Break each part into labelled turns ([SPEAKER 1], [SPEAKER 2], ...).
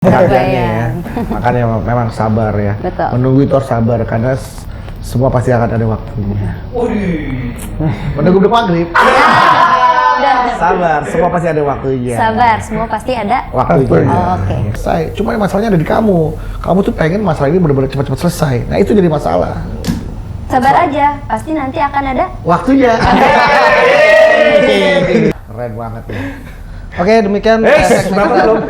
[SPEAKER 1] Harganya ya, makanya memang sabar ya.
[SPEAKER 2] Betul.
[SPEAKER 1] Menunggu itu harus sabar karena semua pasti akan ada waktunya. Menunggu maghrib. Sabar, semua pasti ada waktunya.
[SPEAKER 2] Sabar, semua pasti ada
[SPEAKER 1] waktunya.
[SPEAKER 2] Oh, oke.
[SPEAKER 1] Selesai. Cuma masalahnya ada di kamu. Kamu tuh pengen masalah ini benar-benar cepat-cepat selesai. Nah itu jadi masalah.
[SPEAKER 2] Sabar aja, pasti nanti akan ada
[SPEAKER 1] Waktunya. Keren banget ya.
[SPEAKER 3] Oke, demikian
[SPEAKER 1] belum.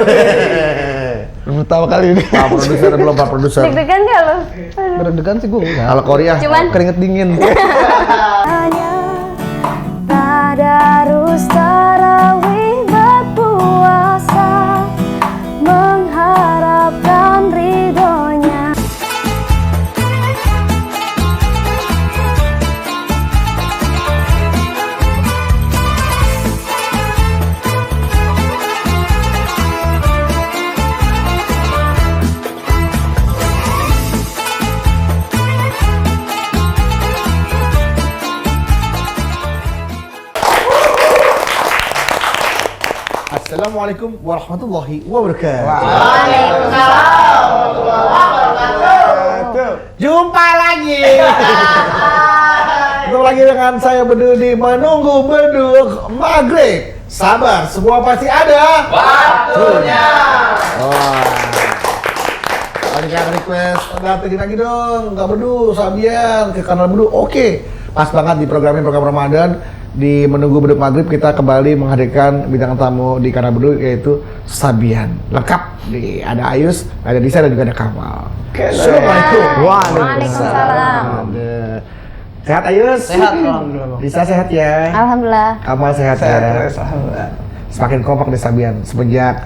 [SPEAKER 1] Pertama kali ini. Pak produser belum, Pak produser.
[SPEAKER 2] deg-degan gak lo?
[SPEAKER 3] Berdegan sih gue enggak.
[SPEAKER 1] Kalau Korea,
[SPEAKER 2] Cuman
[SPEAKER 3] Keringet dingin.
[SPEAKER 2] hanya tadarus tarawih berpuasa mengharapkan ridhonya.
[SPEAKER 1] Assalamualaikum warahmatullahi wabarakatuh.
[SPEAKER 2] Waalaikumsalam
[SPEAKER 1] Jumpa lagi. Ketemu lagi dengan saya Bedu di Menunggu Beduk Maghrib. Sabar, semua pasti ada waktunya. Wah. Banyak request, datengin lagi dong, nggak Bedu, Sabian ke kanal Bedu. Oke, pas banget di program Ramadan. Di Menunggu Beduk Maghrib kita kembali menghadirkan bintang tamu di kanal Bedu yaitu Sabian. Lengkap, ada Ayus, ada Disa dan juga ada Kamal. Assalamualaikum.
[SPEAKER 2] Waalaikumsalam.
[SPEAKER 1] Sehat Ayus?
[SPEAKER 3] Sehat, alhamdulillah.
[SPEAKER 1] Disa sehat ya?
[SPEAKER 2] Alhamdulillah.
[SPEAKER 1] Kamal sehat ya?
[SPEAKER 3] Alhamdulillah.
[SPEAKER 1] Semakin kompak deh Sabian semenjak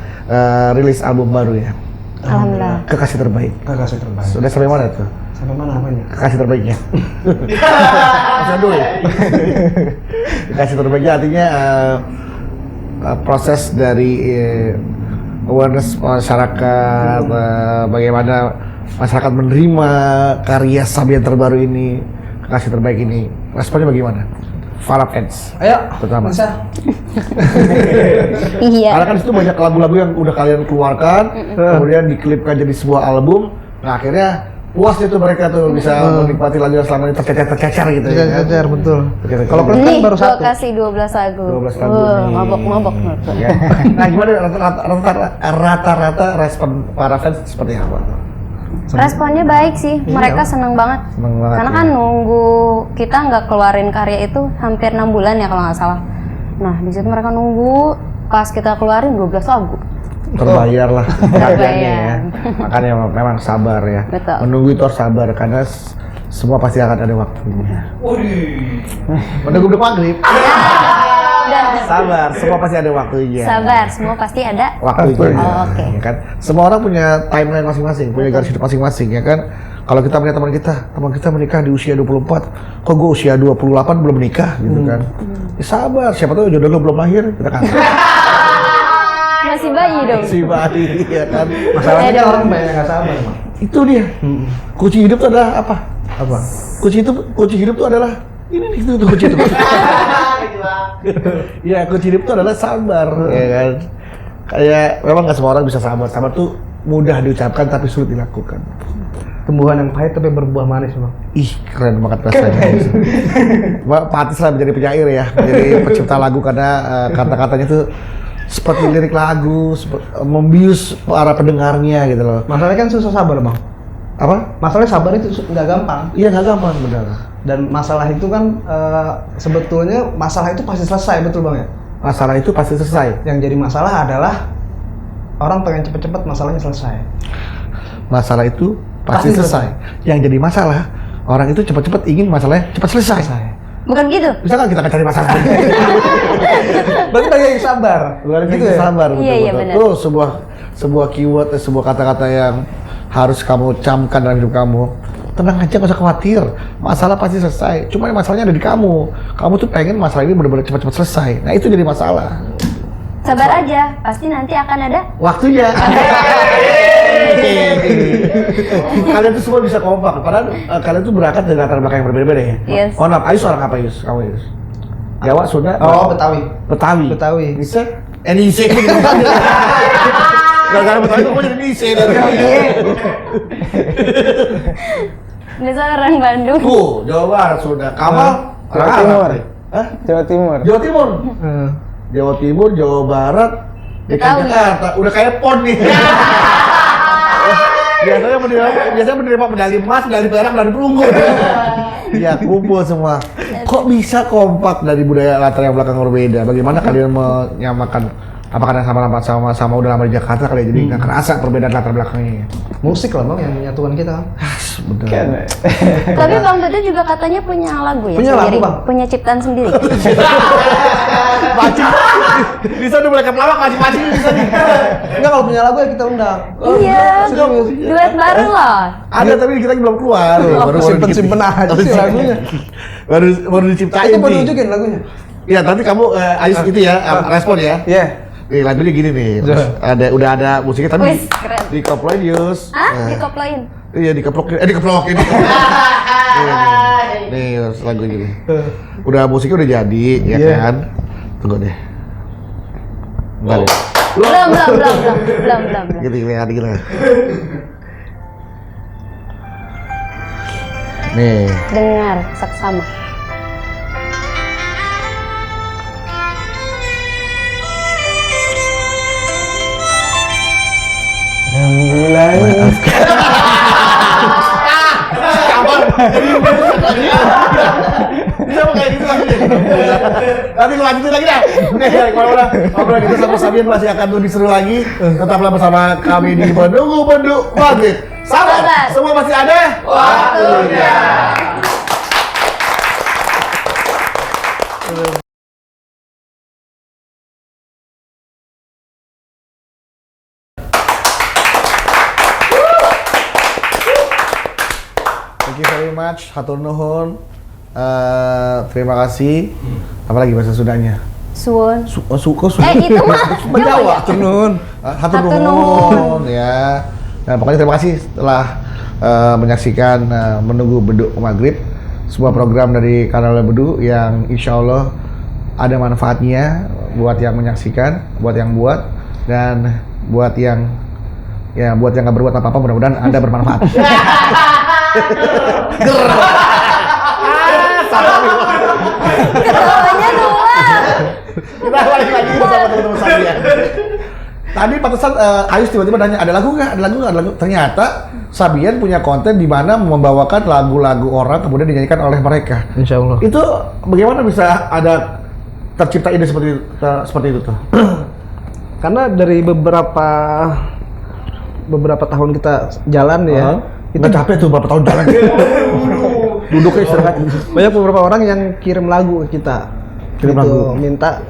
[SPEAKER 1] rilis album baru ya.
[SPEAKER 2] Alhamdulillah.
[SPEAKER 1] Kekasih terbaik.
[SPEAKER 3] Kekasih terbaik.
[SPEAKER 1] Sudah sampai mana tuh?
[SPEAKER 3] Sampai mana apanya?
[SPEAKER 1] Kekasih terbaiknya. Maksudnya dulu ya? Kekasih terbaiknya artinya proses dari awareness masyarakat, bagaimana masyarakat menerima karya Sabian terbaru ini, kekasih terbaik ini, responnya bagaimana? Para fans.
[SPEAKER 3] Ayo,
[SPEAKER 1] pertama.
[SPEAKER 3] bisa.
[SPEAKER 2] Iya.
[SPEAKER 1] Karena kan itu banyak lagu-lagu yang udah kalian keluarkan, kemudian diklipkan jadi sebuah album. Nah akhirnya puas itu mereka tuh bisa menikmati lagu yang selama ini tercecer gitu ya.
[SPEAKER 3] Cecer, betul.
[SPEAKER 1] Tercecer.
[SPEAKER 3] Kalau klip kan
[SPEAKER 2] Nih,
[SPEAKER 3] baru
[SPEAKER 2] gua
[SPEAKER 3] satu.
[SPEAKER 2] kasih 12 lagu.
[SPEAKER 1] 12 lagu nih.
[SPEAKER 2] Mabok-mabok.
[SPEAKER 1] Ya. Nah gimana rata-rata respon para fans seperti apa?
[SPEAKER 2] Responnya baik sih, mereka seneng banget.
[SPEAKER 1] Seneng banget,
[SPEAKER 2] Karena
[SPEAKER 1] ya.
[SPEAKER 2] kan nunggu kita nggak keluarin karya itu hampir 6 bulan ya kalau nggak salah. Nah di situ mereka nunggu, pas kita keluarin 12 lagu.
[SPEAKER 1] Terbayar lah harganya ya.
[SPEAKER 2] Terbayar.
[SPEAKER 1] Makanya memang sabar ya.
[SPEAKER 2] Betul.
[SPEAKER 1] Menunggu itu harus sabar karena semua pasti akan ada waktunya. Menunggu beduk maghrib. Sabar, semua pasti ada waktunya.
[SPEAKER 2] Sabar, semua pasti ada
[SPEAKER 1] Waktunya.
[SPEAKER 2] Oh, oke.
[SPEAKER 1] Ya kan? Semua orang punya timeline masing-masing, punya garis hidup masing-masing ya kan. Kalau kita melihat teman kita menikah di usia 24, kok gue usia 28 belum menikah gitu kan. Ya sabar, siapa tahu jodoh lo belum lahir, kita kan.
[SPEAKER 2] Masih bayi dong.
[SPEAKER 1] Si bayi ya kan.
[SPEAKER 3] Masalahnya kan orang banyak yang nggak sabar, Bang.
[SPEAKER 1] Itu dia. Kunci hidup itu adalah apa? Apa? Kunci hidup itu adalah ini nih itu kunci hidup. Ya kunci hidup itu adalah sabar, ya kan. Kayak memang nggak semua orang bisa sabar. Sabar tuh mudah diucapkan tapi sulit dilakukan.
[SPEAKER 3] Tumbuhan yang pahit tapi berbuah manis, Bang.
[SPEAKER 1] Ih keren banget rasanya. Patis lah menjadi penyair ya, menjadi pencipta lagu karena kata-katanya tuh seperti lirik lagu, membius para pendengarnya gitu loh.
[SPEAKER 3] Masalahnya kan susah sabar, Bang.
[SPEAKER 1] Apa?
[SPEAKER 3] Masalahnya sabar itu nggak gampang.
[SPEAKER 1] Iya nggak gampang benar.
[SPEAKER 3] Dan masalah itu kan sebetulnya masalah itu pasti selesai, betul Bang ya?
[SPEAKER 1] Masalah itu pasti selesai.
[SPEAKER 3] Yang jadi masalah adalah orang pengen cepet-cepet masalahnya selesai.
[SPEAKER 1] Masalah itu pasti selesai. Yang jadi masalah, orang itu cepat-cepat ingin masalahnya cepat selesai.
[SPEAKER 2] Bukan gitu?
[SPEAKER 1] Bisa kan kita cari masalah?
[SPEAKER 3] Berarti banyak yang sabar.
[SPEAKER 1] Bukan
[SPEAKER 3] gitu
[SPEAKER 1] gitu
[SPEAKER 3] ya?
[SPEAKER 1] sabar, betul.
[SPEAKER 2] Iya, benar.
[SPEAKER 1] Tuh sebuah keyword, sebuah kata-kata yang harus kamu camkan dalam hidup kamu. Tenang aja, gak usah khawatir. Masalah pasti selesai. Cuma masalahnya ada di kamu. Kamu tuh pengen masalah ini benar-benar cepat-cepat selesai. Nah itu jadi masalah.
[SPEAKER 2] Sabar aja, pasti nanti akan ada
[SPEAKER 1] Waktunya. Kalian tuh semua bisa kompak. Padahal kalian tuh berangkat dari latar belakang yang berbeda-beda ya.
[SPEAKER 2] Yes.
[SPEAKER 1] Oh, Ayus orang apa Ayus? Kamu Ayus? Jawa, Sunda?
[SPEAKER 3] Oh, Betawi.
[SPEAKER 1] Betawi.
[SPEAKER 3] Betawi.
[SPEAKER 1] Bisa? Indonesia. Gara-gara Betawi kok jadi Nise dari
[SPEAKER 2] Nisa orang Bandung.
[SPEAKER 1] Jawa Barat sudah. Kamal
[SPEAKER 4] Jawa Timur.
[SPEAKER 1] Hah?
[SPEAKER 4] Jawa Timur.
[SPEAKER 1] Jawa Timur. Jawa Timur, Jawa Barat, DKI
[SPEAKER 2] Betawi.
[SPEAKER 1] Jakarta. Udah kayak PON nih. biasanya menerima medali emas, medali perak, medali perunggu. Ya kumpul semua. Kok bisa kompak dari budaya latar yang belakang berbeda? Bagaimana kalian menyamakan? Apa karena sama udah lama di Jakarta kali jadi nggak kerasa perbedaan latar belakangnya?
[SPEAKER 3] Musik lah bang yang menyatukan kita.
[SPEAKER 1] Bener.
[SPEAKER 2] Tapi Bang Bedu juga katanya punya lagu ya
[SPEAKER 3] Punya lagu,
[SPEAKER 2] sendiri.
[SPEAKER 3] Bang.
[SPEAKER 2] Punya ciptaan sendiri.
[SPEAKER 1] Pancing. Bisa udah mulai kelawak pancing bisa nih.
[SPEAKER 3] Enggak, kalau punya lagu ya kita undang.
[SPEAKER 2] Iya.
[SPEAKER 3] serius.
[SPEAKER 2] Duet bareng loh.
[SPEAKER 1] Ada tapi kita belum keluar.
[SPEAKER 3] Baru simpen aja sih lagunya.
[SPEAKER 1] baru diciptain
[SPEAKER 3] Itu baru
[SPEAKER 1] nih.
[SPEAKER 3] nunjukin lagunya.
[SPEAKER 1] Iya, nanti kamu Ais itu ya respon ya.
[SPEAKER 3] Iya.
[SPEAKER 1] Nih lagunya gini nih. Udah ada musiknya tapi
[SPEAKER 2] Wis, keren.
[SPEAKER 1] di koploin Yus.
[SPEAKER 2] Hah? Dikoploin.
[SPEAKER 1] Iya dikeplokin. Nih terus lagu gini. Udah musiknya udah jadi ya
[SPEAKER 3] Iya.
[SPEAKER 1] kan. Tunggu deh. Bentar ya.
[SPEAKER 2] Belum.
[SPEAKER 1] Gitu lihat gitu. Nih.
[SPEAKER 2] Dengar saksama.
[SPEAKER 4] Rembulan.
[SPEAKER 1] Bisa mau kayak gitu lagunya. Nanti lu lanjutin lagi dah. Oke, kemana-mana. Ngobrol kita sama Sabian masih akan lebih seru lagi. Tetaplah bersama kami di Menunggu Maghrib. Sabar, semua masih ada waktunya. Thank you very much, hatur nuhun. Terima kasih. Apalagi bahasa Sundanya?
[SPEAKER 2] Suwun.
[SPEAKER 1] Suko.
[SPEAKER 2] Itu mah
[SPEAKER 1] Jawa.
[SPEAKER 3] Hatur nuhun.
[SPEAKER 1] Hatur
[SPEAKER 2] Hatur
[SPEAKER 1] nuhun
[SPEAKER 2] nuhun.
[SPEAKER 1] ya. Nah, pokoknya terima kasih telah menyaksikan Menunggu Beduk Maghrib, sebuah program dari kanal Bedu yang insya Allah ada manfaatnya buat yang menyaksikan, buat yang buat, dan buat yang nggak berbuat apa-apa, mudah-mudahan Anda bermanfaat.
[SPEAKER 2] Ketawanya doang.
[SPEAKER 1] Kita balik lagi bersama teman-teman saya. Tadi pantesan Ayus tiba-tiba nanya ada lagu nggak? Ada lagu. Ternyata Sabian punya konten di mana membawakan lagu-lagu orang kemudian dinyanyikan oleh mereka.
[SPEAKER 3] Insya Allah.
[SPEAKER 1] Itu bagaimana bisa ada tercipta ide seperti itu tuh?
[SPEAKER 3] Karena dari beberapa tahun kita jalan ya,
[SPEAKER 1] Nggak capek tuh berapa tahun jalan. Duduknya istirahat.
[SPEAKER 3] banyak beberapa orang yang kirim lagu ke kita.
[SPEAKER 1] Kirim
[SPEAKER 3] Gitu,
[SPEAKER 1] lagu.
[SPEAKER 3] minta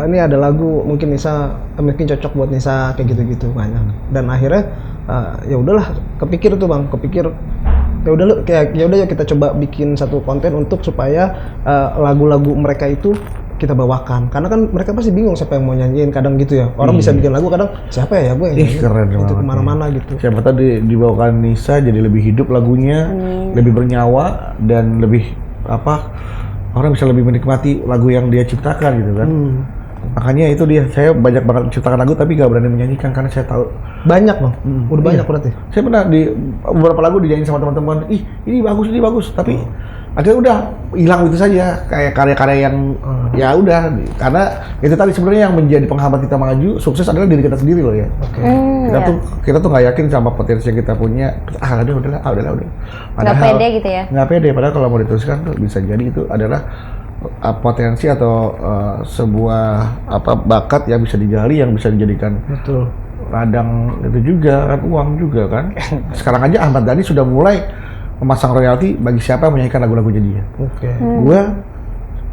[SPEAKER 3] ini ada lagu mungkin mungkin cocok buat Nisa kayak gitu-gitu banyak. Dan akhirnya ya udahlah kepikir ya udah yuk kita coba bikin satu konten untuk supaya lagu-lagu mereka itu kita bawakan, karena kan mereka pasti bingung siapa yang mau nyanyiin, kadang gitu ya orang bisa bikin lagu kadang siapa ya gue yang nyanyi
[SPEAKER 1] Keren
[SPEAKER 3] itu
[SPEAKER 1] banget.
[SPEAKER 3] kemana-mana gitu.
[SPEAKER 1] Siapa tahu dibawakan Nisa jadi lebih hidup lagunya, lebih bernyawa dan lebih orang bisa lebih menikmati lagu yang dia ciptakan gitu kan. Makanya itu dia, saya banyak banget menciptakan lagu tapi gak berani menyanyikan karena saya tahu
[SPEAKER 3] Banyak bang, udah banyak
[SPEAKER 1] Iya.
[SPEAKER 3] berarti.
[SPEAKER 1] Saya pernah di beberapa lagu dinyanyiin sama teman-teman, ini bagus, tapi akhirnya udah hilang gitu saja, kayak karya-karya yang ya udah, karena itu tadi sebenarnya yang menjadi penghambat kita maju sukses adalah diri kita sendiri loh ya. Kita tuh nggak yakin sama potensi yang kita punya. Udahlah.
[SPEAKER 2] Nggak pede gitu ya?
[SPEAKER 1] Nggak pede, padahal kalau mau diteruskan tuh bisa jadi itu adalah potensi atau sebuah bakat yang bisa digali, yang bisa dijadikan
[SPEAKER 3] Betul.
[SPEAKER 1] ladang itu juga kan, uang juga kan. Sekarang aja Ahmad Dhani sudah mulai memasang royalti bagi siapa yang menyanyikan lagu-lagunya dia.
[SPEAKER 3] Oke.
[SPEAKER 1] Gua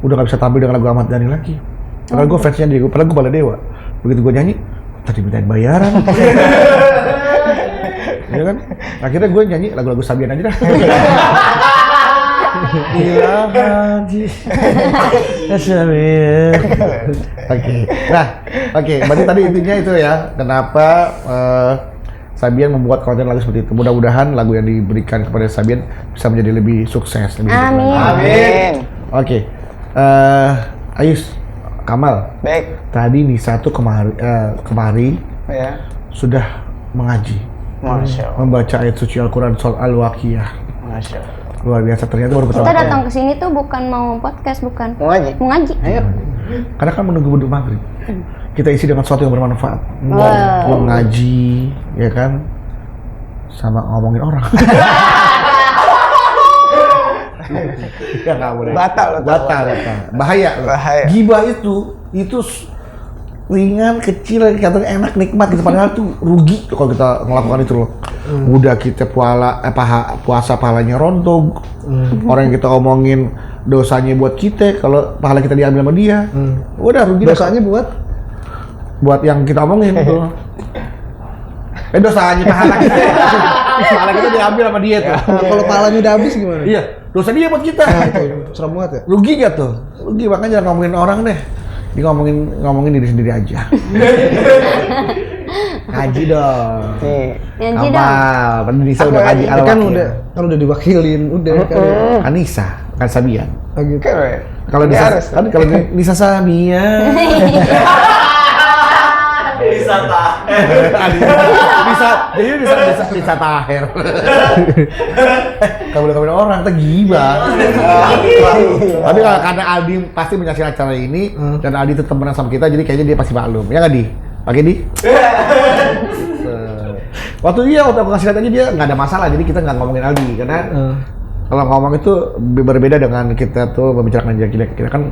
[SPEAKER 1] udah nggak bisa tampil dengan lagu Ahmad Dhani lagi. Padahal gue fansnya dia, padahal gue Baladewa. Begitu gue nyanyi, tadi mintain bayaran. Ya kan? Akhirnya gue nyanyi lagu-lagu Sabian aja dah. Oke. Berarti tadi intinya itu ya, kenapa Sabian membuat konten lagu seperti itu. Mudah-mudahan lagu yang diberikan kepada Sabian bisa menjadi lebih sukses. Lebih
[SPEAKER 2] Amin.
[SPEAKER 4] Amin.
[SPEAKER 1] Oke. Ayus, Kamal.
[SPEAKER 4] Baik.
[SPEAKER 1] Tadi Nisa tuh kemari
[SPEAKER 4] Ya.
[SPEAKER 1] sudah mengaji,
[SPEAKER 4] Masya Allah.
[SPEAKER 1] membaca ayat suci Al-Quran Surat Al-Waqiah.
[SPEAKER 4] Masya Allah.
[SPEAKER 1] Luar biasa, ternyata baru pertama
[SPEAKER 2] Kita
[SPEAKER 1] kali.
[SPEAKER 2] datang ke sini tuh bukan mau podcast, bukan.
[SPEAKER 4] Mau ngaji?
[SPEAKER 2] Mau ngaji.
[SPEAKER 4] Ayo.
[SPEAKER 1] Karena kan menunggu beduk maghrib, kita isi dengan sesuatu yang bermanfaat.
[SPEAKER 2] Wow.
[SPEAKER 1] Mengaji, ya kan, sama ngomongin orang. Ya nggak boleh.
[SPEAKER 4] Batal.
[SPEAKER 1] Batal. Bahaya. loh.
[SPEAKER 4] Bahaya.
[SPEAKER 1] Gibah itu ringan, kecil, katanya enak, nikmat gitu. Padahal tuh rugi tuh kalau kita melakukan itu loh. Udah kita puasa pahalanya rontok. Orang yang kita omongin dosanya buat kita, kalau pahala kita diambil sama dia, udah rugi.
[SPEAKER 3] Dosanya
[SPEAKER 1] buat yang kita omongin tuh. Dosanya pahala kita. Pahala kita diambil sama dia tuh.
[SPEAKER 3] kalau pahalanya udah habis gimana?
[SPEAKER 1] Iya, dosa dia buat kita.
[SPEAKER 3] Itu serem banget ya.
[SPEAKER 1] Rugi gak tuh? Rugi, makanya jangan ngomongin orang deh. Dia ngomongin diri sendiri aja. Ngaji dong.
[SPEAKER 4] Nih.
[SPEAKER 2] Ngaji dong.
[SPEAKER 1] Amal, Nisa udah ngaji
[SPEAKER 3] Kan udah diwakilin, udah kan.
[SPEAKER 1] Anissa, kan Sabian.
[SPEAKER 3] Gitu.
[SPEAKER 4] Keren.
[SPEAKER 1] Kalau
[SPEAKER 4] Ini
[SPEAKER 1] Nisa,
[SPEAKER 4] harus.
[SPEAKER 1] kan kalau Nisa Sabian. Bisa Taher. Kamu boleh orang, kita gibah. Tapi kalau karena Aldi pasti menyaksikan acara ini dan Aldi tetap menang sama kita, jadi kayaknya dia pasti maklum. Ya nggak Di? Pakai Di? Waktu aku kasih lihat aja dia nggak ada masalah, jadi kita nggak ngomongin Aldi karena kalau ngomong itu berbeda dengan kita tuh membicarakan kita kan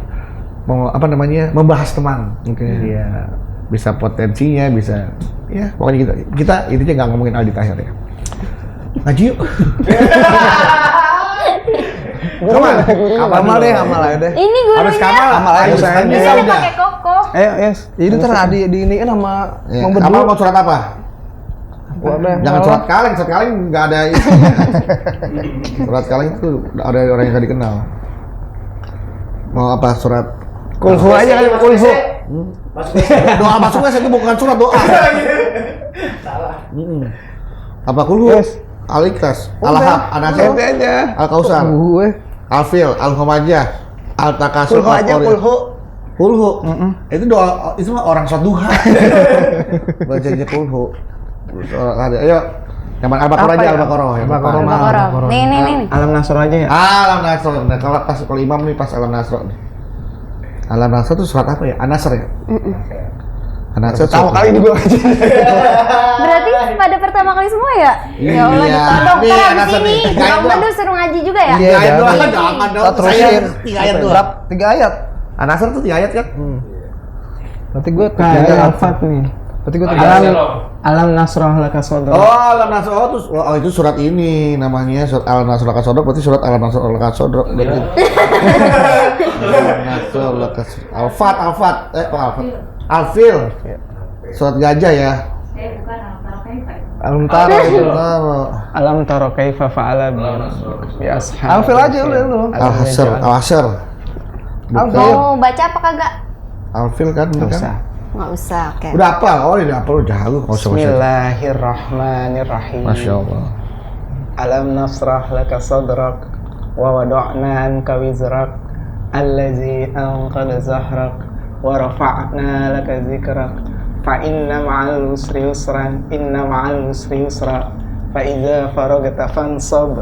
[SPEAKER 1] mau membahas teman mungkin dia bisa potensinya, bisa ya pokoknya kita intinya nggak ngomongin Aldi Taher ya. Ngaji yuk.
[SPEAKER 3] Amal aja deh.
[SPEAKER 2] Ini gurunya.
[SPEAKER 1] Habis kamal,
[SPEAKER 4] Amal aja,
[SPEAKER 1] habis
[SPEAKER 4] sayang.
[SPEAKER 1] Nisa
[SPEAKER 2] Bisa
[SPEAKER 1] udah.
[SPEAKER 2] pakai koko.
[SPEAKER 4] Ayo, yes.
[SPEAKER 3] Itu ntar di ini kan sama
[SPEAKER 1] Ya,
[SPEAKER 3] Mang
[SPEAKER 1] Kamal
[SPEAKER 3] Bedu.
[SPEAKER 1] mau surat apa?
[SPEAKER 3] Wadah.
[SPEAKER 1] Jangan surat kaleng nggak ada isinya. Surat kaleng itu ada orang yang nggak dikenal. Mau apa surat?
[SPEAKER 4] Kulhu aja kan, kulhu.
[SPEAKER 1] Doa masuk WC itu bukan surat doa. Apa kulhu?
[SPEAKER 4] Yes.
[SPEAKER 1] Al-Ikhlas, Al-Hab, An-Nasr,
[SPEAKER 4] Ganti aja.
[SPEAKER 1] Al-Kausar,
[SPEAKER 3] Gue.
[SPEAKER 1] Al-Fil, Al-Humajah, Al-Takasur,
[SPEAKER 4] Kulhu aja, kulhu.
[SPEAKER 1] Kulhu. Itu doa, itu mah orang sholat duha. Bacanya kulhu. Ada, ayo. Yang Al-Baqarah
[SPEAKER 4] Apa
[SPEAKER 1] aja,
[SPEAKER 4] ya?
[SPEAKER 1] Al-Baqarah.
[SPEAKER 3] Al-Baqarah.
[SPEAKER 2] Al-Baqarah. Nih.
[SPEAKER 4] Alam Nasr aja ya.
[SPEAKER 1] Alam Nasr. Nah, kalau imam nih pas Alam Nasr nih. Alam Nasr itu surat apa ya? An-Nasr ya? An-Nasr
[SPEAKER 4] Tahu kali ini gue aja.
[SPEAKER 2] Berarti pada pertama kali semua ya? Ya Allah,
[SPEAKER 1] Iya.
[SPEAKER 2] ditodong.
[SPEAKER 1] Nih,
[SPEAKER 2] Ntar habis
[SPEAKER 1] alasan
[SPEAKER 2] ini,
[SPEAKER 1] nih.
[SPEAKER 2] Bang Bedu suruh ngaji juga ya?
[SPEAKER 1] Tiga ayat doang,
[SPEAKER 3] jangan.
[SPEAKER 1] jangan dong.
[SPEAKER 3] Kita terusin.
[SPEAKER 1] Saya 3 ayat doang.
[SPEAKER 3] 3 ayat.
[SPEAKER 1] An-Nasr tuh 3 ayat kan?
[SPEAKER 3] Berarti gue
[SPEAKER 4] Nah, ada Al-Fat nih.
[SPEAKER 3] Berarti gue
[SPEAKER 4] Alam Nasrah laka sadrak.
[SPEAKER 1] Oh, Alam Nasr. Oh, itu surat ini namanya surat Alam Nasr laka sadrak, berarti surat Alam Nasr laka sadrak. Berarti Alam Nasr laka Al-Fat. Al-Fil. Surat gajah ya.
[SPEAKER 3] Alam Tara itu.
[SPEAKER 4] Alam tara kaifa fa'ala bi ashab.
[SPEAKER 3] Alfil aja udah lu.
[SPEAKER 1] Al-Hasr.
[SPEAKER 2] Mau baca apa kagak?
[SPEAKER 1] Al-Fil kan?
[SPEAKER 4] Nggak
[SPEAKER 1] Bukan?
[SPEAKER 4] usah.
[SPEAKER 2] Nggak usah, oke.
[SPEAKER 1] Udah apa? Oh, udah apa? Udah jago. Nggak usah.
[SPEAKER 4] Bismillahirrahmanirrahim.
[SPEAKER 1] Masya Allah.
[SPEAKER 4] Alam nasrah laka sadrak wa wada'na anka wizrak allazi anqadha zahrak wa rafa'na laka zikrak fa inna ma'al usri yusran fa idza faragta fansab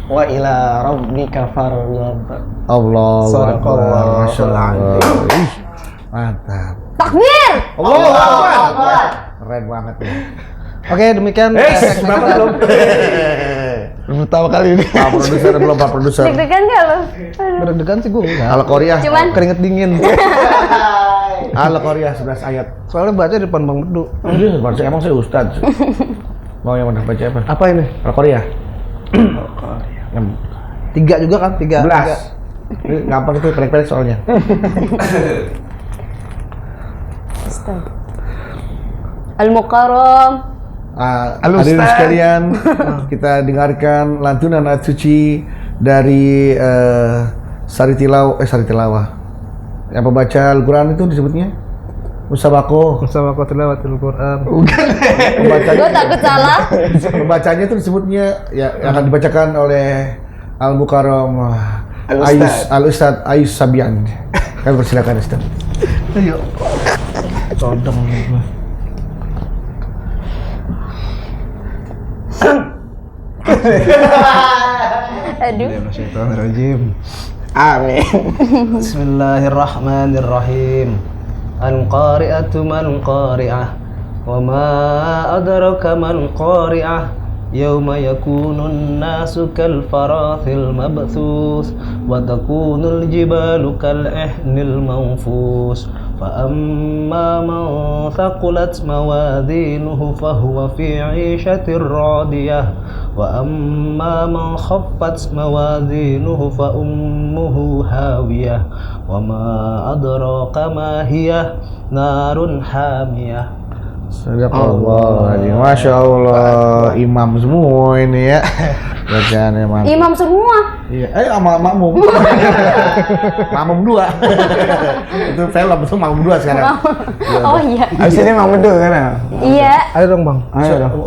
[SPEAKER 4] wa ila rabbika farghab.
[SPEAKER 1] Allahu
[SPEAKER 4] Sadaqallahu
[SPEAKER 1] Akbar. Masya Allah.
[SPEAKER 4] al-azim.
[SPEAKER 1] Ih, mantap.
[SPEAKER 2] Takbir!
[SPEAKER 1] Allahu Akbar. Keren banget ya.
[SPEAKER 3] Oke, demikian
[SPEAKER 1] Berapa belum?
[SPEAKER 3] pertama kali ini.
[SPEAKER 1] Pak produser belum, Pak produser.
[SPEAKER 2] Deg-degan gak lo?
[SPEAKER 3] Berdegan sih gue enggak.
[SPEAKER 1] Al Korea.
[SPEAKER 2] Cuman
[SPEAKER 3] Keringet dingin.
[SPEAKER 1] Al Korea 11 ayat.
[SPEAKER 3] Soalnya baca di depan Bang Bedu.
[SPEAKER 1] Iya, baca emang saya ustaz. Mau yang mana baca apa?
[SPEAKER 3] Apa ini?
[SPEAKER 1] Al Korea.
[SPEAKER 3] 3 juga kan? 3.
[SPEAKER 1] 11. Ini gampang itu pendek-pendek soalnya.
[SPEAKER 2] Al-Mukarram.
[SPEAKER 1] Hadirin sekalian, kita dengarkan lantunan ayat suci dari Sari Tilawah. Yang pembaca Al-Quran itu disebutnya Musabako.
[SPEAKER 3] Bersama kau tilawatil Quran.
[SPEAKER 2] Gue takut salah.
[SPEAKER 1] Pembacanya itu disebutnya ya yang akan dibacakan oleh Al-Mukarram Al-Ustad Ayus Sabian. Kami persilakan Ustaz.
[SPEAKER 3] Ayo. Codong nih gue.
[SPEAKER 2] Aduh.
[SPEAKER 3] Bismillahirrahmanirrahim.
[SPEAKER 4] Amin.
[SPEAKER 3] Bismillahirrahmanirrahim. Al-qari'atu man qari'ah. Wa ma adraka man qari'ah. Yawma yakunun nasu kal farathil mabthus wa takunul jibalu kal ihnil manfus fa amma man thaqulat mawazinuhu fahuwa fi 'ishatir radiyah wa amma man khaffat mawazinuhu fa ummuhu hawiyah wa ma adraka ma hiya narun hamiyah.
[SPEAKER 1] Sadaqallah, Masya Allah, imam semua ini ya. Bacaan emang.
[SPEAKER 2] Imam semua.
[SPEAKER 1] Iya, sama makmum. Makmum 2. Itu film itu makmum 2 sekarang.
[SPEAKER 2] Oh iya.
[SPEAKER 4] Abis ini mau bedu kan?
[SPEAKER 2] Iya.
[SPEAKER 3] Ayo dong bang.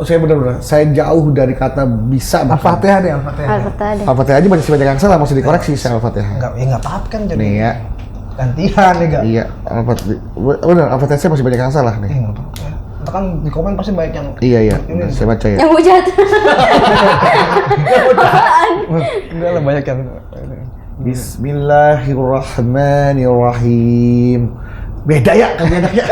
[SPEAKER 1] Saya benar-benar, saya jauh dari kata bisa.
[SPEAKER 3] Al-Fatihah deh, Al-Fatihah.
[SPEAKER 2] Al-Fatihah.
[SPEAKER 1] Al-Fatihah aja masih banyak yang salah, masih dikoreksi saya Al-Fatihah.
[SPEAKER 3] Enggak apa-apa kan jadi.
[SPEAKER 1] Nih ya.
[SPEAKER 3] Gantian nih enggak.
[SPEAKER 1] Iya, Al-Fatihah. Benar, Al-Fatihah saya masih banyak yang salah nih.
[SPEAKER 3] Enggak apa-apa. Ntar kan di komen pasti banyak yang
[SPEAKER 1] Iya, benar, saya baca ya.
[SPEAKER 2] Yang hujat.
[SPEAKER 3] enggak lah banyak yang
[SPEAKER 1] Bismillahirrahmanirrahim. Beda ya, kan beda ya.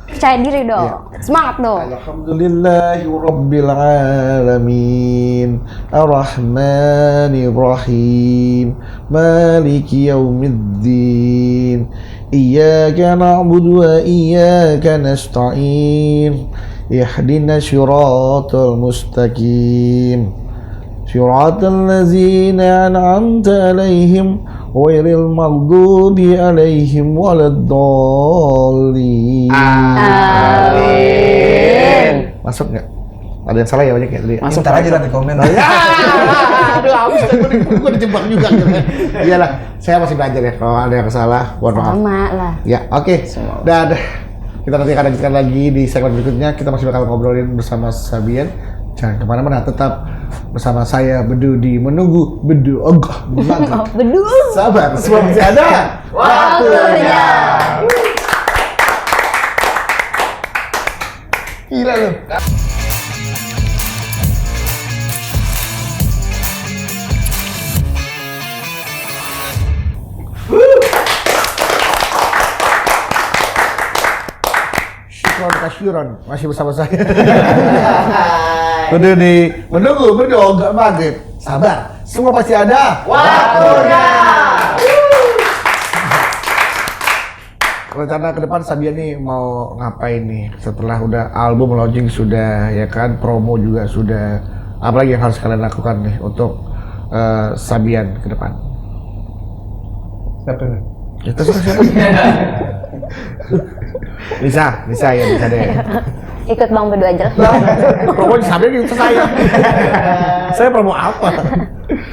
[SPEAKER 2] Percaya diri dong. Semangat dong.
[SPEAKER 1] Alhamdulillahirabbil alamin. Arrahmanirrahim. Maliki yaumiddin. Iyyaka na'budu wa iyyaka nasta'in. Ihdinas siratal mustaqim. Siratal ladzina an'amta 'alaihim ghairil maghdubi 'alaihim waladdallin.
[SPEAKER 2] Amin.
[SPEAKER 1] Masuk nggak? Ada yang salah ya banyak ya tadi.
[SPEAKER 3] masuk aja lah di komen.
[SPEAKER 1] Aduh, habis gue dijebak juga. Iyalah, saya masih belajar ya. Kalau ada yang salah, mohon maaf.
[SPEAKER 2] Sama lah.
[SPEAKER 1] Ya, oke. Dah. Kita nanti akan lanjutkan lagi di segmen berikutnya. Kita masih bakal ngobrolin bersama Sabian. Jangan kemana-mana, tetap bersama saya Bedu di Menunggu Bedu Ogah Maghrib.
[SPEAKER 2] Bedu.
[SPEAKER 1] Sabar, semua masih ada waktunya.
[SPEAKER 3] Gila lu.
[SPEAKER 1] Syukron kasyuron, masih bersama saya. Bedu di Menunggu Bedu Ogah Maghrib. Sabar, semua pasti ada waktunya. Rencana ke depan Sabian nih mau ngapain nih setelah udah album launching sudah ya kan, promo juga sudah, apalagi yang harus kalian lakukan nih untuk Sabian ke depan?
[SPEAKER 3] Siapa nih?
[SPEAKER 1] Itu siapa? Bisa ya, bisa deh.
[SPEAKER 2] Ikut Bang Bedu aja lah.
[SPEAKER 1] Promo Sabian itu saya. Saya promo apa?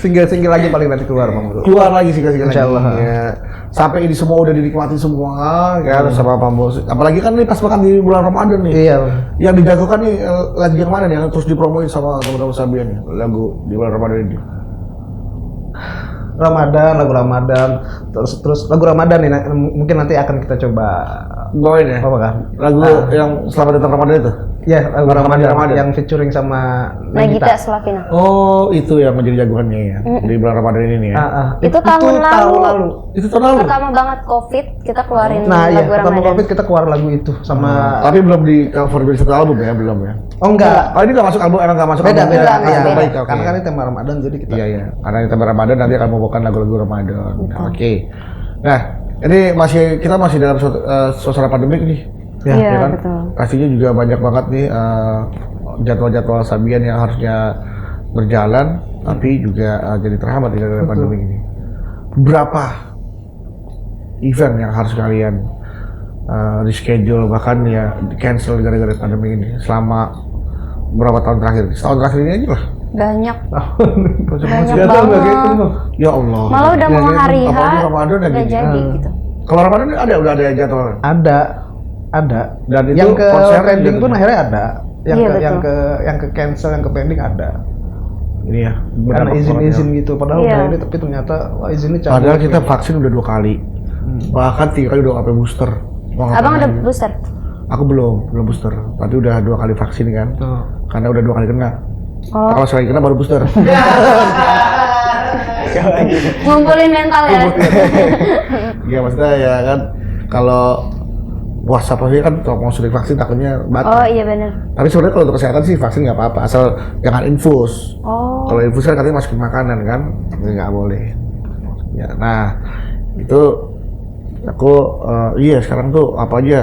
[SPEAKER 3] Single lagi paling nanti keluar bang.
[SPEAKER 1] Keluar lagi sih lagi.
[SPEAKER 3] Insyaallah.
[SPEAKER 1] Ya. Sampai ini semua udah dinikmati semua kan sama Pak Bos. Apalagi kan ini pas makan di bulan Ramadan nih.
[SPEAKER 3] Iya.
[SPEAKER 1] Yang dijagokan nih lagu yang mana nih yang terus dipromoin sama teman-teman Sabian nih, lagu di bulan Ramadan ini?
[SPEAKER 3] Ramadan, lagu Ramadan, terus lagu Ramadan nih mungkin nanti akan kita coba
[SPEAKER 1] bawain ya.
[SPEAKER 3] apa kan?
[SPEAKER 1] Lagu yang Selamat Datang Ramadan itu?
[SPEAKER 3] Ya, lagu Ramadan
[SPEAKER 1] Ramadan
[SPEAKER 3] yang featuring sama
[SPEAKER 2] Nagita Slavina.
[SPEAKER 1] Oh, itu yang menjadi jagoannya ya di bulan Ramadan ini nih ya.
[SPEAKER 2] Itu tahun lalu.
[SPEAKER 1] Itu tahun lalu.
[SPEAKER 2] Pertama banget COVID kita keluarin
[SPEAKER 3] Nah, iya,
[SPEAKER 2] lagu
[SPEAKER 3] pertama
[SPEAKER 2] Ramadan.
[SPEAKER 3] Covid kita keluar lagu itu sama
[SPEAKER 1] Tapi belum di cover di satu album ya, belum ya.
[SPEAKER 3] Oh enggak.
[SPEAKER 1] Oh, ini nggak masuk album, emang nggak masuk
[SPEAKER 3] Beda,
[SPEAKER 1] album.
[SPEAKER 3] beda.
[SPEAKER 1] Ya,
[SPEAKER 3] Iya,
[SPEAKER 1] baik, oke.
[SPEAKER 3] karena kan ini tema Ramadan jadi kita.
[SPEAKER 1] Iya. Karena ini tema Ramadan nanti akan membawakan lagu-lagu Ramadan. Oke. Nah, ini kita masih dalam suasana pandemik nih.
[SPEAKER 2] Iya,
[SPEAKER 1] ya kan?
[SPEAKER 2] betul.
[SPEAKER 1] Pastinya juga banyak banget nih jadwal-jadwal Sabian yang harusnya berjalan, tapi juga jadi terhambat di dalam pandemi ini. Berapa event yang harus kalian reschedule, bahkan ya cancel gara-gara pandemi ini selama berapa tahun terakhir? Setahun terakhir ini aja lah.
[SPEAKER 2] Banyak.
[SPEAKER 1] Banyak
[SPEAKER 2] banget.
[SPEAKER 1] Ya Allah.
[SPEAKER 2] Malah udah mau hari H
[SPEAKER 1] apalagi Ramadan
[SPEAKER 2] udah
[SPEAKER 1] lagi.
[SPEAKER 2] jadi gitu.
[SPEAKER 1] Kalau Ramadan ini udah ada jadwal.
[SPEAKER 3] Ada.
[SPEAKER 1] Dan itu
[SPEAKER 3] yang ke
[SPEAKER 1] konser
[SPEAKER 3] pending
[SPEAKER 1] juga.
[SPEAKER 3] pun akhirnya ada. Yang
[SPEAKER 2] Iya,
[SPEAKER 3] ke
[SPEAKER 2] betul.
[SPEAKER 3] yang ke cancel, yang ke pending ada.
[SPEAKER 1] Ini ya.
[SPEAKER 3] Karena
[SPEAKER 1] berdampak
[SPEAKER 3] izin-izin
[SPEAKER 1] banget
[SPEAKER 3] gitu. Padahal
[SPEAKER 2] Iya.
[SPEAKER 3] udah ini tapi ternyata wah izinnya
[SPEAKER 1] ya.
[SPEAKER 3] cabut.
[SPEAKER 1] Padahal kita vaksin udah 2 kali. Bahkan 3 kali udah sampai booster. Mau ngapain
[SPEAKER 2] Abang udah
[SPEAKER 1] lagi?
[SPEAKER 2] booster?
[SPEAKER 1] Aku belum booster. Tapi udah 2 kali vaksin kan.
[SPEAKER 3] Tuh.
[SPEAKER 1] karena udah 2 kali kena.
[SPEAKER 2] Oh,
[SPEAKER 1] Kalau sekali kena baru booster.
[SPEAKER 2] ngumpulin mental ya.
[SPEAKER 1] Ya maksudnya ya kan kalau puasa pasti kan kalau mau suntik vaksin takutnya batal.
[SPEAKER 2] Oh iya benar.
[SPEAKER 1] Tapi sebenarnya kalau untuk kesehatan sih vaksin nggak apa-apa asal jangan infus.
[SPEAKER 2] Oh.
[SPEAKER 1] Kalau infus kan katanya masukin makanan kan, jadi nggak boleh. Ya, nah itu aku iya sekarang tuh apa aja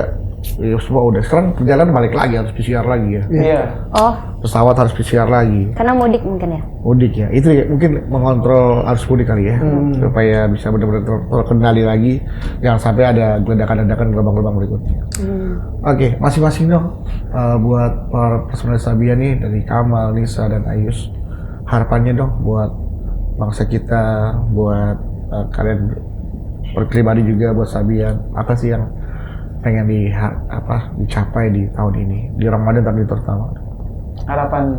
[SPEAKER 1] ya semua udah sekarang perjalanan balik lagi harus PCR lagi ya.
[SPEAKER 4] Iya.
[SPEAKER 2] Oh,
[SPEAKER 1] Pesawat harus PCR lagi.
[SPEAKER 2] karena mudik mungkin ya.
[SPEAKER 1] Mudik ya, itu ya, mungkin mengontrol arus mudik kali ya, supaya bisa benar-benar terkendali lagi, jangan sampai ada geledakan-ledakan gelombang-gelombang berikutnya. Oke, masing-masing dong buat para personel Sabian nih dari Kamal, Nisa dan Ayus, harapannya dong buat bangsa kita, buat kalian pribadi juga buat Sabian, apa sih yang pengen dicapai di tahun ini, di Ramadan tapi terutama.
[SPEAKER 4] Harapan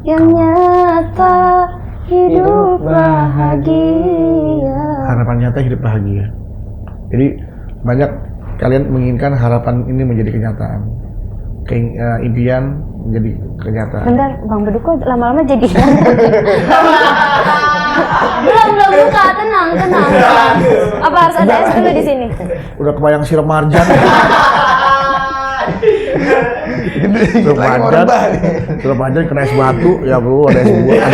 [SPEAKER 2] Yang nyata hidup bahagia.
[SPEAKER 1] Harapan nyata hidup bahagia. Jadi banyak kalian menginginkan harapan ini menjadi kenyataan, impian menjadi kenyataan.
[SPEAKER 2] Bentar, Bang Bedu kok lama-lama jadi. belum buka, tenang. Apa harus ada es dulu di sini?
[SPEAKER 1] Udah kebayang sirup marjan. Sirup marjan kena es batu, ya bro, ada es buah.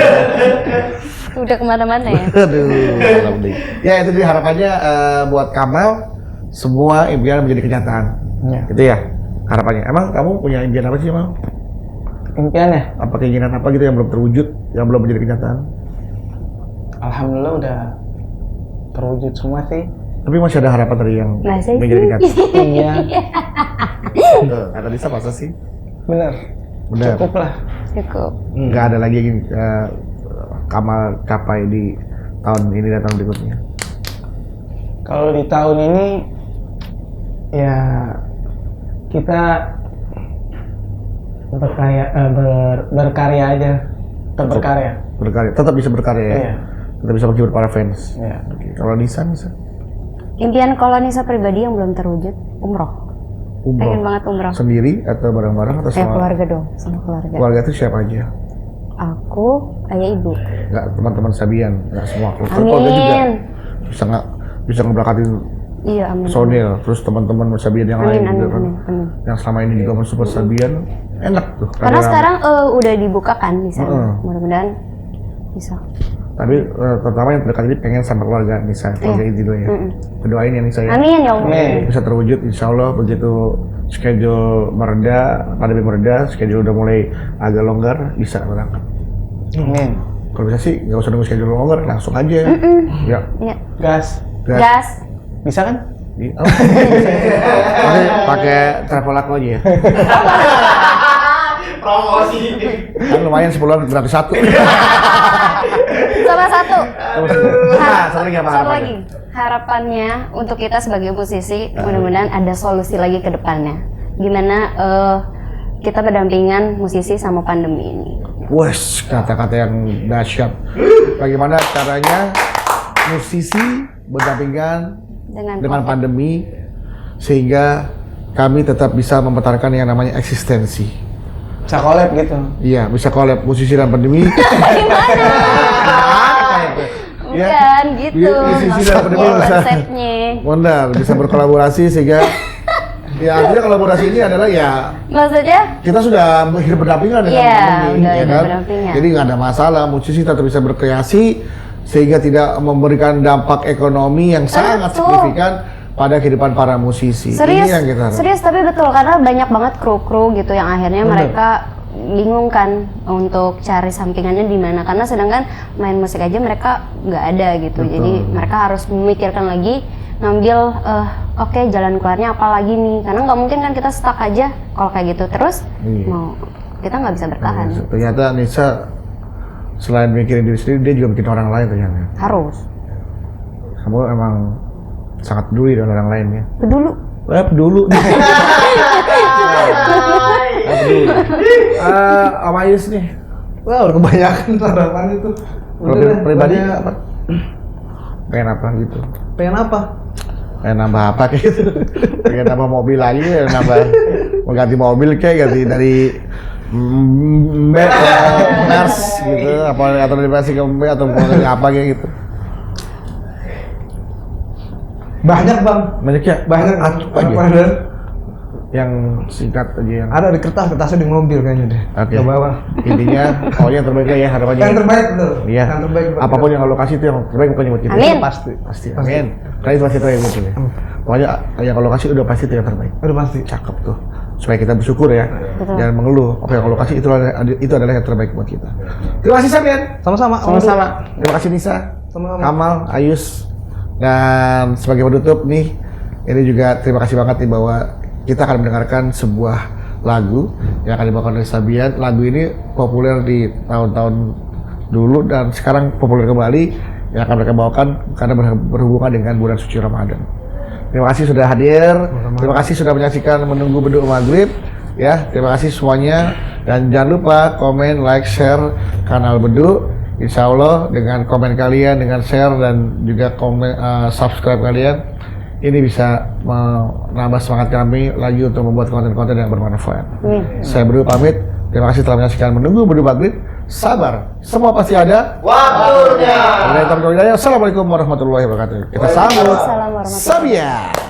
[SPEAKER 2] Udah kemana-mana ya.
[SPEAKER 1] Aduh, ya itu dia harapannya buat Kamal, semua impian menjadi kenyataan.
[SPEAKER 4] Ya.
[SPEAKER 1] Gitu ya harapannya. Emang kamu punya impian apa sih, Mal?
[SPEAKER 4] impiannya.
[SPEAKER 1] Apa keinginan apa gitu yang belum terwujud, yang belum menjadi kenyataan?
[SPEAKER 4] Alhamdulillah udah terwujud semua sih.
[SPEAKER 1] Tapi masih ada harapan tadi yang
[SPEAKER 2] Masa
[SPEAKER 1] menjadi
[SPEAKER 2] sih?
[SPEAKER 1] kenyataan.
[SPEAKER 4] Iya,
[SPEAKER 1] Kata Lisa masa sih?
[SPEAKER 4] bener.
[SPEAKER 1] Benar.
[SPEAKER 4] Cukup lah.
[SPEAKER 2] Cukup.
[SPEAKER 1] Nggak ada lagi yang Kamal capai di tahun ini dan tahun berikutnya.
[SPEAKER 4] Kalau di tahun ini ya kita berkarya aja, tetap berkarya.
[SPEAKER 1] Berkarya, tetap bisa berkarya ya.
[SPEAKER 4] Iya.
[SPEAKER 1] Tetap bisa menghibur para fans.
[SPEAKER 4] Iya.
[SPEAKER 1] Oke. Kalau Nisa.
[SPEAKER 2] Impian kalau Nisa pribadi yang belum terwujud, umroh. Pengen banget umroh.
[SPEAKER 1] Sendiri atau bareng-bareng atau sama
[SPEAKER 2] Keluarga dong, sama keluarga.
[SPEAKER 1] keluarga itu siapa aja?
[SPEAKER 2] Aku, ayah, ibu.
[SPEAKER 1] Nggak teman-teman Sabian, nggak semua keluarga juga
[SPEAKER 2] Amin.
[SPEAKER 1] bisa ngeberkatin
[SPEAKER 2] Iya, amin.
[SPEAKER 1] Sonil, terus teman-teman Sabian yang lain
[SPEAKER 2] Amin,
[SPEAKER 1] juga kan,
[SPEAKER 2] amin.
[SPEAKER 1] yang selama ini juga mensupport Sabian, enak tuh.
[SPEAKER 2] Karena
[SPEAKER 1] rame-rame.
[SPEAKER 2] sekarang udah dibuka kan di sana.
[SPEAKER 1] Heeh.
[SPEAKER 2] Mudah-mudahan bisa.
[SPEAKER 1] Tapi terutama yang terdekat ini pengen sama keluarga Nisa, keluarga inti dulu ya. Doain ya Nisa ya.
[SPEAKER 2] Amin ya Allah.
[SPEAKER 4] Amin.
[SPEAKER 1] Bisa terwujud insya Allah begitu schedule mereda, pandemi mereda, schedule udah mulai agak longgar, bisa berangkat.
[SPEAKER 4] Amin.
[SPEAKER 1] Kalau bisa sih nggak usah nunggu schedule longgar, langsung aja. Ya.
[SPEAKER 2] Iya.
[SPEAKER 4] Gas.
[SPEAKER 2] Gas.
[SPEAKER 4] Bisa kan?
[SPEAKER 1] Nanti pakai Traveloka aja ya.
[SPEAKER 5] Promosi.
[SPEAKER 1] Kan lumayan 10 gratis satu.
[SPEAKER 2] Sama satu.
[SPEAKER 1] Nah, satu lagi apa
[SPEAKER 2] Satu
[SPEAKER 1] harapannya?
[SPEAKER 2] lagi. Harapannya untuk kita sebagai musisi, mudah-mudahan ada solusi lagi ke depannya. Gimana kita berdampingan musisi sama pandemi ini.
[SPEAKER 1] Wes, kata-kata yang dahsyat. Bagaimana caranya musisi berdampingan dengan pandemi sehingga kami tetap bisa mempertahankan yang namanya eksistensi.
[SPEAKER 4] Bisa collab gitu.
[SPEAKER 1] Iya, bisa collab musisi dan pandemi.
[SPEAKER 2] Gimana? Bukan gitu.
[SPEAKER 1] Musisi dan pandemi bisa.
[SPEAKER 2] Konsepnya.
[SPEAKER 1] Benar, bisa berkolaborasi sehingga ya artinya kolaborasi ini adalah ya
[SPEAKER 2] Maksudnya?
[SPEAKER 1] kita sudah hidup berdampingan dengan
[SPEAKER 2] Iya,
[SPEAKER 1] pandemi,
[SPEAKER 2] udah
[SPEAKER 1] ya
[SPEAKER 2] hidup
[SPEAKER 1] kan?
[SPEAKER 2] berdampingan.
[SPEAKER 1] Jadi nggak ada masalah, musisi tetap bisa berkreasi sehingga tidak memberikan dampak ekonomi yang sangat
[SPEAKER 2] Betul.
[SPEAKER 1] signifikan pada kehidupan para musisi.
[SPEAKER 2] Serius,
[SPEAKER 1] Ini yang kita harapkan.
[SPEAKER 2] serius tapi betul karena banyak banget kru-kru gitu yang akhirnya mereka bingung kan untuk cari sampingannya di mana karena sedangkan main musik aja mereka nggak ada gitu.
[SPEAKER 1] Betul.
[SPEAKER 2] Jadi mereka harus memikirkan lagi ngambil oke, jalan keluarnya apa lagi nih karena nggak mungkin kan kita stuck aja kalau kayak gitu terus
[SPEAKER 1] Iya.
[SPEAKER 2] mau kita nggak bisa bertahan.
[SPEAKER 1] Ternyata Nisa selain mikirin diri sendiri, dia juga bikin orang lain ternyata.
[SPEAKER 2] Harus
[SPEAKER 1] Kamu emang sangat peduli dengan orang lain ya.
[SPEAKER 2] peduli.
[SPEAKER 1] Peduli. Om Ayus nih,
[SPEAKER 3] Wah, udah kebanyakan harapan itu.
[SPEAKER 1] kalau
[SPEAKER 3] Udah deh,
[SPEAKER 1] pribadi
[SPEAKER 3] banyak.
[SPEAKER 1] apa? Pengen apa gitu?
[SPEAKER 3] Pengen apa?
[SPEAKER 1] Pengen nambah apa kayak gitu? Pengen nambah mobil lagi, nambah mau ganti mobil kayak ganti dari Mbak Mers gitu, apa atau dikasih ke Mbak atau mau apa gitu.
[SPEAKER 3] Banyak bang.
[SPEAKER 1] Banyak ya?
[SPEAKER 3] Banyak.
[SPEAKER 1] Aja. Yang singkat aja yang
[SPEAKER 3] Ada di kertasnya di mobil kayaknya deh.
[SPEAKER 1] Oke.
[SPEAKER 3] Ke bawah.
[SPEAKER 1] intinya yang terbaik ya harapannya.
[SPEAKER 3] Yang terbaik betul.
[SPEAKER 1] Iya.
[SPEAKER 3] Yang terbaik. buat
[SPEAKER 1] Apapun
[SPEAKER 3] kita.
[SPEAKER 1] yang Allah kasih itu yang terbaik pokoknya buat kita.
[SPEAKER 2] Amin.
[SPEAKER 3] Pasti.
[SPEAKER 1] Pasti. Amin. Karena itu pasti terbaik buat kita. Pokoknya yang Allah kasih udah pasti itu yang terbaik.
[SPEAKER 3] Udah pasti.
[SPEAKER 1] Cakep tuh. Supaya kita bersyukur ya.
[SPEAKER 2] Betul.
[SPEAKER 1] Jangan mengeluh. Apa yang Allah kasih itu adalah yang terbaik buat kita. Terima kasih Samian.
[SPEAKER 3] Sama-sama.
[SPEAKER 1] Terima kasih Nisa.
[SPEAKER 3] Sama-sama.
[SPEAKER 1] Kamal, Ayus. Dan sebagai penutup nih, ini juga terima kasih banget nih bahwa kita akan mendengarkan sebuah lagu yang akan dibawakan oleh Sabian. Lagu ini populer di tahun-tahun dulu dan sekarang populer kembali yang akan mereka bawakan karena berhubungan dengan bulan suci Ramadan. Terima kasih sudah hadir. Terima kasih sudah menyaksikan Menunggu Beduk Maghrib. Ya, terima kasih semuanya dan jangan lupa komen, like, share kanal Beduk. Insya Allah dengan komen kalian, dengan share dan juga komen, subscribe kalian, ini bisa menambah semangat kami lagi untuk membuat konten-konten yang bermanfaat. Saya Beduk pamit. Terima kasih telah menyaksikan Menunggu Beduk Maghrib. Sabar, semua pasti ada waktunya. Assalamualaikum warahmatullahi wabarakatuh. Kita sambut
[SPEAKER 2] Waalaikumsalam warahmatullahi
[SPEAKER 1] Sabian.